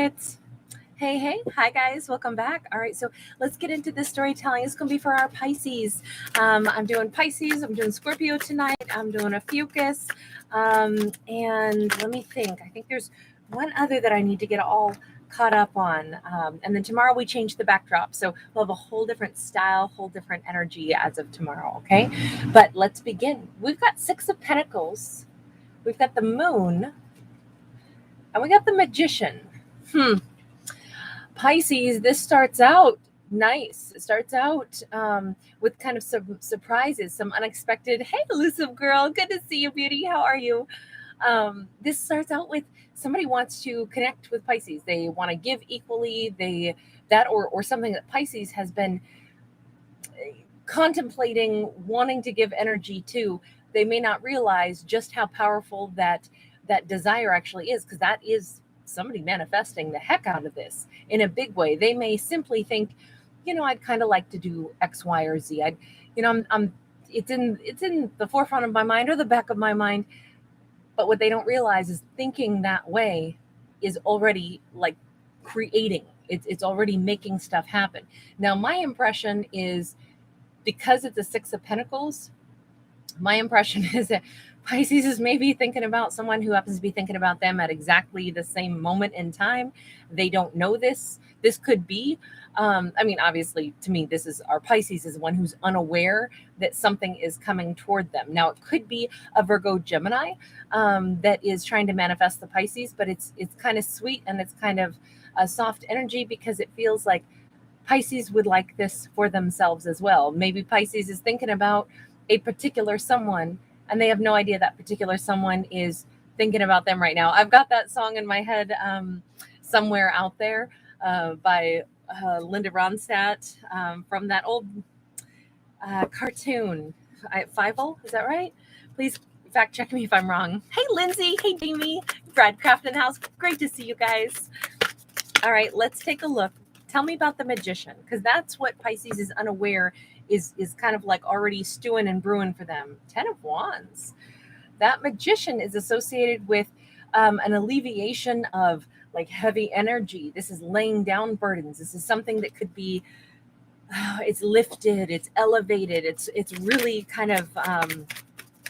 quiet. Hey, hi guys, welcome back. All right, so let's get into this storytelling. It's gonna be for our Pisces. I'm doing Pisces, I'm doing Scorpio tonight, I'm doing a Fucus, and let me think. I think there's one other that I need to get all caught up on. And then tomorrow we change the backdrop, so we'll have a whole different style, whole different energy as of tomorrow. Okay, but let's begin. We've got Six of Pentacles, we've got the Moon, and we got the Magician. Pisces, this starts out nice. It starts out with kind of some surprises, some unexpected. Hey, elusive girl, good to see you, beauty. How are you? This starts out with somebody wants to connect with Pisces. They want to give equally. Or something that Pisces has been contemplating, wanting to give energy to. They may not realize just how powerful that desire actually is, because that is somebody manifesting the heck out of this in a big way. They may simply think, I'd kind of like to do X, Y, or Z. It's in the forefront of my mind or the back of my mind. But what they don't realize is thinking that way is already like creating. It's already making stuff happen. Now, my impression is, because it's a Six of Pentacles, my impression is that Pisces is maybe thinking about someone who happens to be thinking about them at exactly the same moment in time. They don't know this. This could be, obviously, to me, our Pisces is one who's unaware that something is coming toward them. Now, it could be a Virgo Gemini that is trying to manifest the Pisces, but it's kind of sweet, and it's kind of a soft energy, because it feels like Pisces would like this for themselves as well. Maybe Pisces is thinking about a particular someone, and they have no idea that particular someone is thinking about them right now. I've got that song in my head, Somewhere Out There, by Linda Ronstadt, from that old cartoon. Fievel, is that right? Please fact check me if I'm wrong. Hey, Lindsay. Hey, Jamie. Brad Craft in the house. Great to see you guys. All right, let's take a look. Tell me about the Magician, because that's what Pisces is unaware is kind of like already stewing and brewing for them. 10 of Wands. That Magician is associated with an alleviation of like heavy energy. This is laying down burdens. This is something that could be, it's lifted, it's elevated. It's really kind of,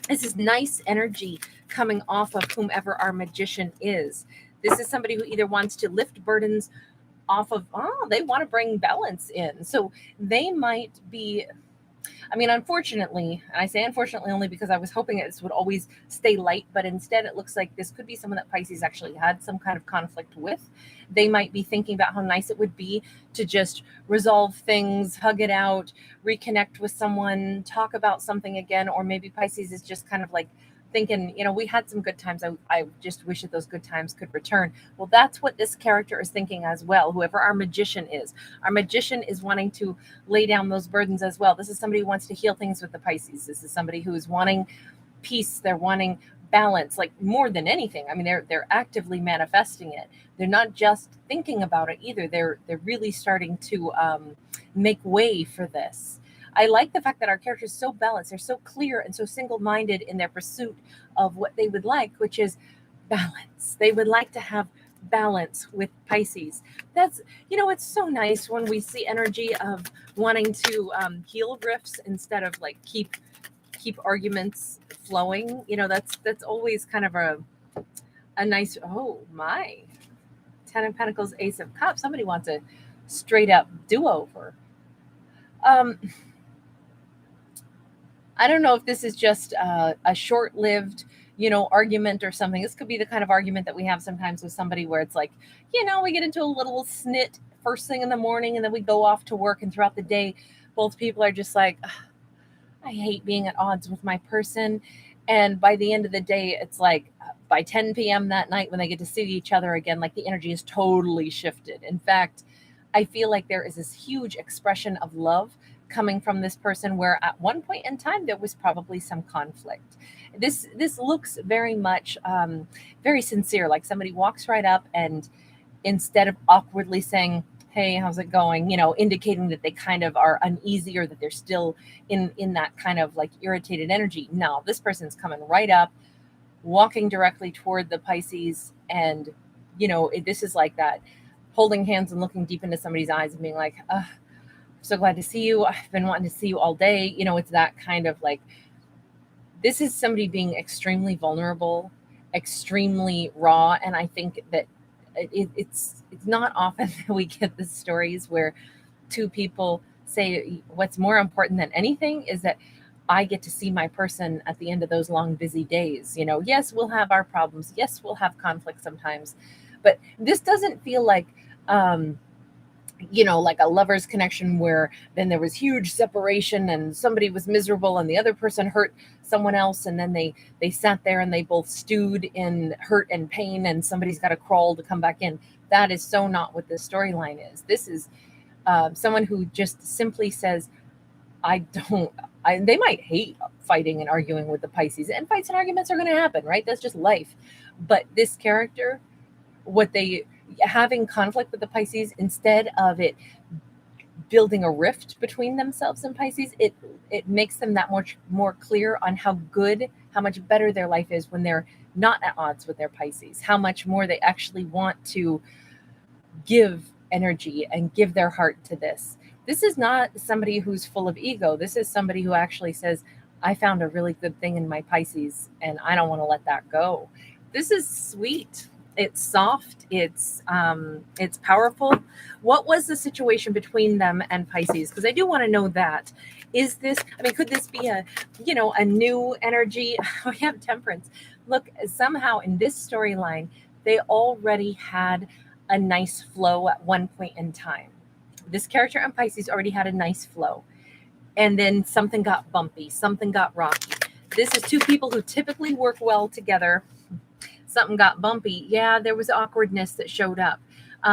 this is nice energy coming off of whomever our Magician is. This is somebody who either wants to lift burdens off of, they want to bring balance in. So they might be, unfortunately, and I say unfortunately only because I was hoping that this would always stay light, but instead it looks like this could be someone that Pisces actually had some kind of conflict with. They might be thinking about how nice it would be to just resolve things, hug it out, reconnect with someone, talk about something again, or maybe Pisces is just kind of like thinking, we had some good times. I just wish that those good times could return. Well, that's what this character is thinking as well. Whoever our Magician is wanting to lay down those burdens as well. This is somebody who wants to heal things with the Pisces. This is somebody who is wanting peace. They're wanting balance, like more than anything. They're actively manifesting it. They're not just thinking about it either. They're really starting to make way for this. I like the fact that our characters are so balanced. They're so clear and so single-minded in their pursuit of what they would like, which is balance. They would like to have balance with Pisces. That's, it's so nice when we see energy of wanting to heal rifts instead of like keep arguments flowing. That's always kind of a nice, oh my, 10 of Pentacles, Ace of Cups. Somebody wants a straight up do-over. I don't know if this is just a short-lived, argument or something. This could be the kind of argument that we have sometimes with somebody where it's like, we get into a little snit first thing in the morning, and then we go off to work, and throughout the day, both people are just like, I hate being at odds with my person. And by the end of the day, it's like by 10 p.m. that night when they get to see each other again, like the energy is totally shifted. In fact, I feel like there is this huge expression of love coming from this person, where at one point in time there was probably some conflict. This looks very much very sincere, like somebody walks right up and instead of awkwardly saying, hey, how's it going, indicating that they kind of are uneasy or that they're still in that kind of like irritated energy. No, this person's coming right up, walking directly toward the Pisces and this is like that holding hands and looking deep into somebody's eyes and being like, I'm so glad to see you. I've been wanting to see you all day. It's that kind of like, this is somebody being extremely vulnerable, extremely raw. And I think that it's not often that we get the stories where two people say what's more important than anything is that I get to see my person at the end of those long, busy days. Yes, we'll have our problems. Yes, we'll have conflict sometimes. But this doesn't feel like, like a lover's connection where then there was huge separation and somebody was miserable and the other person hurt someone else. And then they sat there and they both stewed in hurt and pain and somebody's got to crawl to come back in. That is so not what this storyline is. This is someone who just simply says, they might hate fighting and arguing with the Pisces, and fights and arguments are going to happen, right? That's just life. But this character, having conflict with the Pisces, instead of it building a rift between themselves and Pisces, it makes them that much more clear on how much better their life is when they're not at odds with their Pisces, how much more they actually want to give energy and give their heart to this. This is not somebody who's full of ego. This is somebody who actually says, I found a really good thing in my Pisces and I don't want to let that go. This is sweet. It's soft. It's powerful. What was the situation between them and Pisces? Because I do want to know that. Could this be a new energy? We have Temperance. Look, somehow in this storyline, they already had a nice flow at one point in time. This character and Pisces already had a nice flow. And then something got bumpy, something got rocky. This is two people who typically work well together. Something got bumpy. Yeah, there was awkwardness that showed up.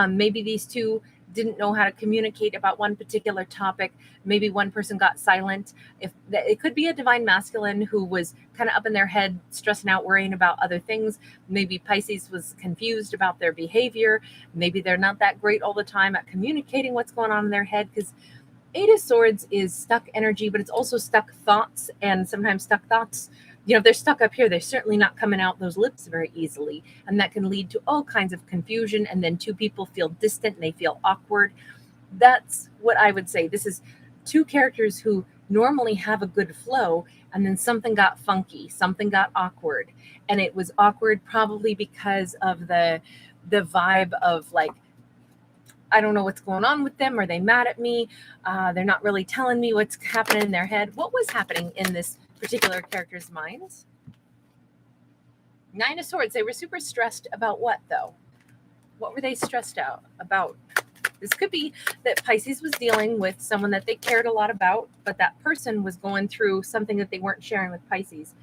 Maybe these two didn't know how to communicate about one particular topic. Maybe one person got silent. It could be a divine masculine who was kind of up in their head, stressing out, worrying about other things. Maybe Pisces was confused about their behavior. Maybe they're not that great all the time at communicating what's going on in their head, because Eight of Swords is stuck energy, but it's also stuck thoughts. And sometimes stuck thoughts, if they're stuck up here, they're certainly not coming out those lips very easily. And that can lead to all kinds of confusion. And then two people feel distant and they feel awkward. That's what I would say. This is two characters who normally have a good flow. And then something got funky, something got awkward. And it was awkward probably because of the vibe of like, I don't know what's going on with them. Are they mad at me? They're not really telling me what's happening in their head. What was happening in this particular character's minds? Nine of Swords. They were super stressed about what, though? What were they stressed out about? This could be that Pisces was dealing with someone that they cared a lot about, but that person was going through something that they weren't sharing with Pisces.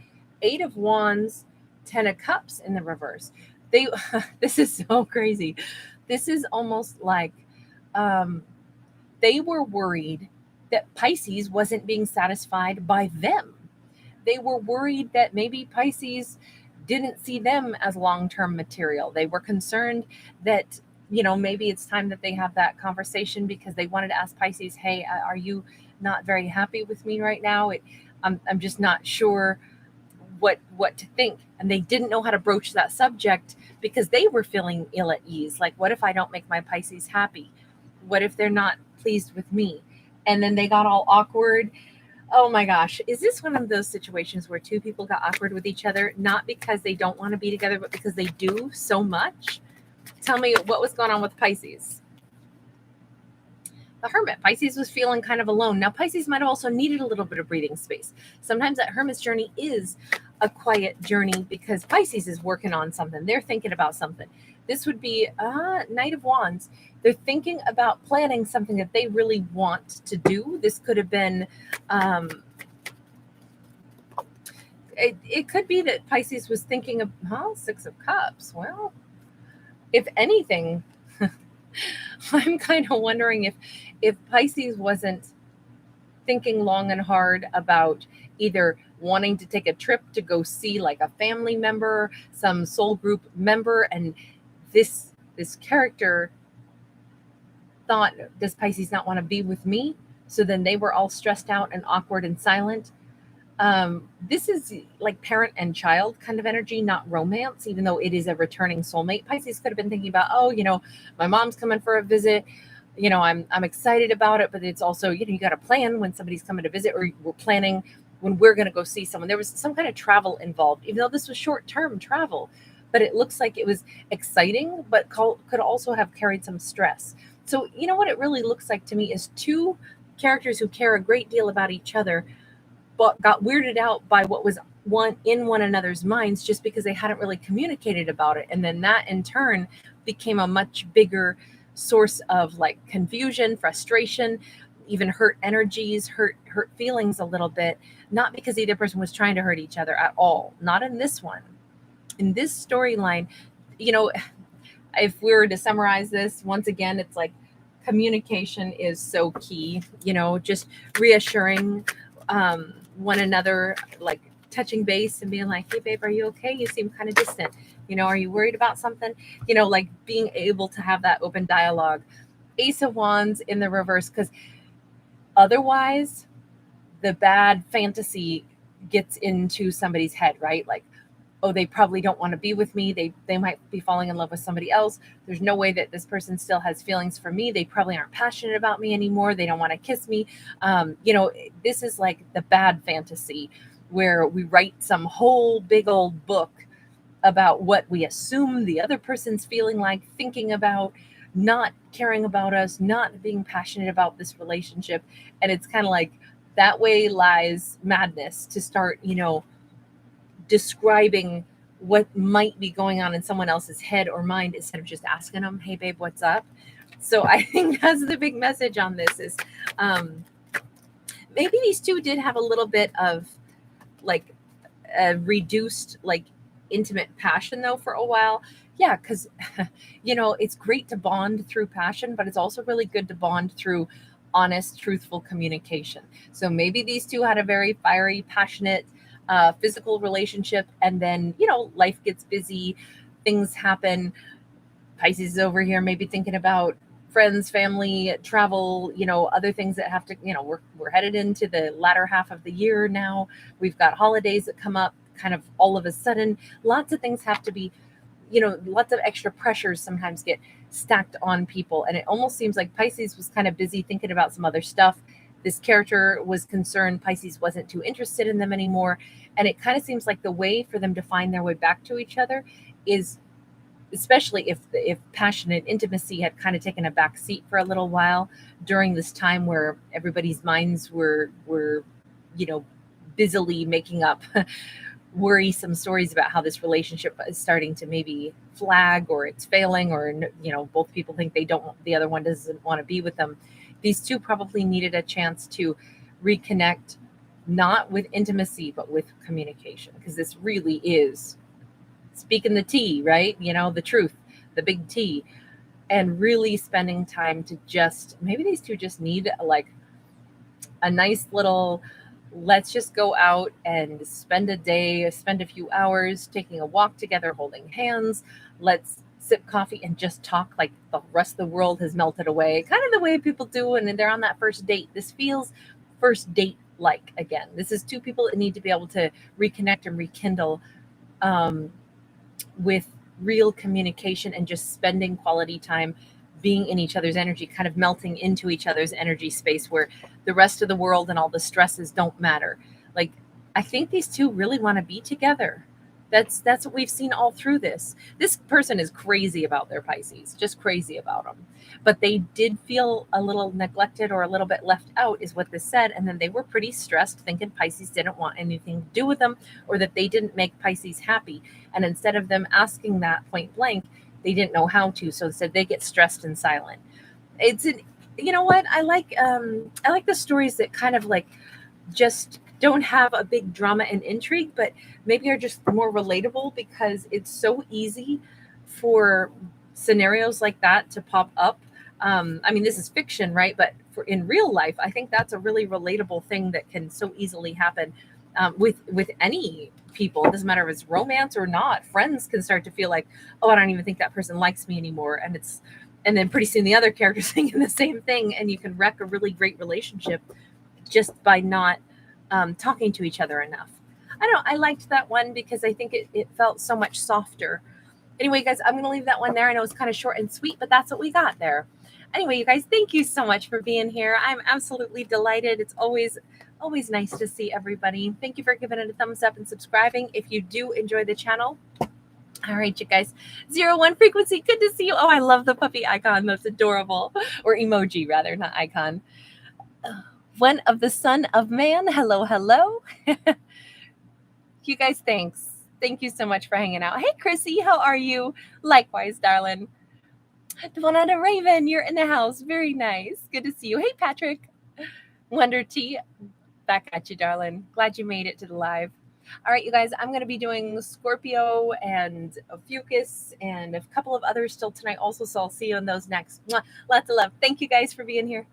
Eight of Wands, 10 of Cups in the reverse. This is so crazy. This is almost like they were worried that Pisces wasn't being satisfied by them. They were worried that maybe Pisces didn't see them as long-term material. They were concerned that, maybe it's time that they have that conversation, because they wanted to ask Pisces, hey, are you not very happy with me right now? I'm just not sure what to think. And they didn't know how to broach that subject because they were feeling ill at ease. Like, what if I don't make my Pisces happy? What if they're not pleased with me? And then they got all awkward. Oh my gosh. Is this one of those situations where two people got awkward with each other, not because they don't want to be together, but because they do so much? Tell me what was going on with Pisces. The Hermit. Pisces was feeling kind of alone. Now, Pisces might have also needed a little bit of breathing space. Sometimes that Hermit's journey is a quiet journey because Pisces is working on something. They're thinking about something. This would be Knight of Wands. They're thinking about planning something that they really want to do. This could have been, it could be that Pisces was thinking of, Six of Cups. Well, if anything, I'm kind of wondering if Pisces wasn't thinking long and hard about either wanting to take a trip to go see like a family member, some soul group member, and this character thought, does Pisces not want to be with me? So then they were all stressed out and awkward and silent. This is like parent and child kind of energy, not romance, even though it is a returning soulmate. Pisces could have been thinking about, oh, my mom's coming for a visit. I'm excited about it, but it's also, you got to plan when somebody's coming to visit, or we're planning when we're going to go see someone. There was some kind of travel involved, even though this was short-term travel, but it looks like it was exciting, but could also have carried some stress. So, what it really looks like to me is two characters who care a great deal about each other, but got weirded out by what was one another's minds just because they hadn't really communicated about it. And then that in turn became a much bigger source of like confusion, frustration, even hurt energies, hurt feelings a little bit, not because either person was trying to hurt each other at all. Not in this one. In this storyline, you know, if we were to summarize this once again, it's like communication is so key, just reassuring one another, like touching base and being like, hey babe, are you okay? You seem kind of distant. Are you worried about something? Like being able to have that open dialogue. Ace of Wands in the reverse, because otherwise the bad fantasy gets into somebody's head, right? Like, oh, they probably don't want to be with me. They might be falling in love with somebody else. There's no way that this person still has feelings for me. They probably aren't passionate about me anymore. They don't want to kiss me. This is like the bad fantasy where we write some whole big old book about what we assume the other person's feeling like, thinking about, not caring about us, not being passionate about this relationship. And it's kind of like that way lies madness to start, describing what might be going on in someone else's head or mind instead of just asking them, hey babe, what's up? So I think that's the big message on this is maybe these two did have a little bit of like a reduced like intimate passion though for a while. Yeah, because it's great to bond through passion, but it's also really good to bond through honest, truthful communication. So maybe these two had a very fiery, passionate physical relationship, and then life gets busy, things happen. Pisces is over here maybe thinking about friends, family, travel, other things that have to, we're headed into the latter half of the year now. We've got holidays that come up kind of all of a sudden. Lots of things have to be, lots of extra pressures sometimes get stacked on people, and it almost seems like Pisces was kind of busy thinking about some other stuff. This character was concerned Pisces wasn't too interested in them anymore. And it kind of seems like the way for them to find their way back to each other is, especially if passion and intimacy had kind of taken a back seat for a little while during this time where everybody's minds were busily making up worrisome stories about how this relationship is starting to maybe flag, or it's failing, or both people think the other one doesn't want to be with them. These two probably needed a chance to reconnect, not with intimacy, but with communication, because this really is speaking the tea, right? The truth, the big T, and really spending time to just, maybe these two just need like a nice little, let's just go out and spend a few hours taking a walk together, holding hands. Let's sip coffee and just talk like the rest of the world has melted away, kind of the way people do when they're on that first date. This feels first date like again. This is two people that need to be able to reconnect and rekindle with real communication and just spending quality time being in each other's energy, kind of melting into each other's energy space where the rest of the world and all the stresses don't matter. Like, I think these two really want to be together. That's what we've seen all through this. This person is crazy about their Pisces, just crazy about them. But they did feel a little neglected or a little bit left out, is what this said. And then they were pretty stressed, thinking Pisces didn't want anything to do with them, or that they didn't make Pisces happy. And instead of them asking that point blank, they didn't know how to. So instead they get stressed and silent. It's an, you know what? I like the stories that kind of like just don't have a big drama and intrigue, but maybe are just more relatable, because it's so easy for scenarios like that to pop up. I mean, this is fiction, right? But in real life, I think that's a really relatable thing that can so easily happen with any people. It doesn't matter if it's romance or not. Friends can start to feel like, oh, I don't even think that person likes me anymore. And then pretty soon the other character's thinking the same thing, and you can wreck a really great relationship just by not talking to each other enough. I don't know. I liked that one because I think it felt so much softer. Anyway, guys, I'm going to leave that one there. I know it's kind of short and sweet, but that's what we got there. Anyway, you guys, thank you so much for being here. I'm absolutely delighted. It's always nice to see everybody. Thank you for giving it a thumbs up and subscribing if you do enjoy the channel. All right, you guys. 01 frequency. Good to see you. Oh, I love the puppy icon. That's adorable. Or emoji, rather, not icon. One of the Son of Man. Hello, hello. You guys, thanks. Thank you so much for hanging out. Hey, Chrissy, how are you? Likewise, darling. Devonetta Raven, you're in the house. Very nice. Good to see you. Hey, Patrick. Wonder T, back at you, darling. Glad you made it to the live. All right, you guys, I'm going to be doing Scorpio and Ophiuchus and a couple of others still tonight also, so I'll see you in those next. Mwah. Lots of love. Thank you guys for being here.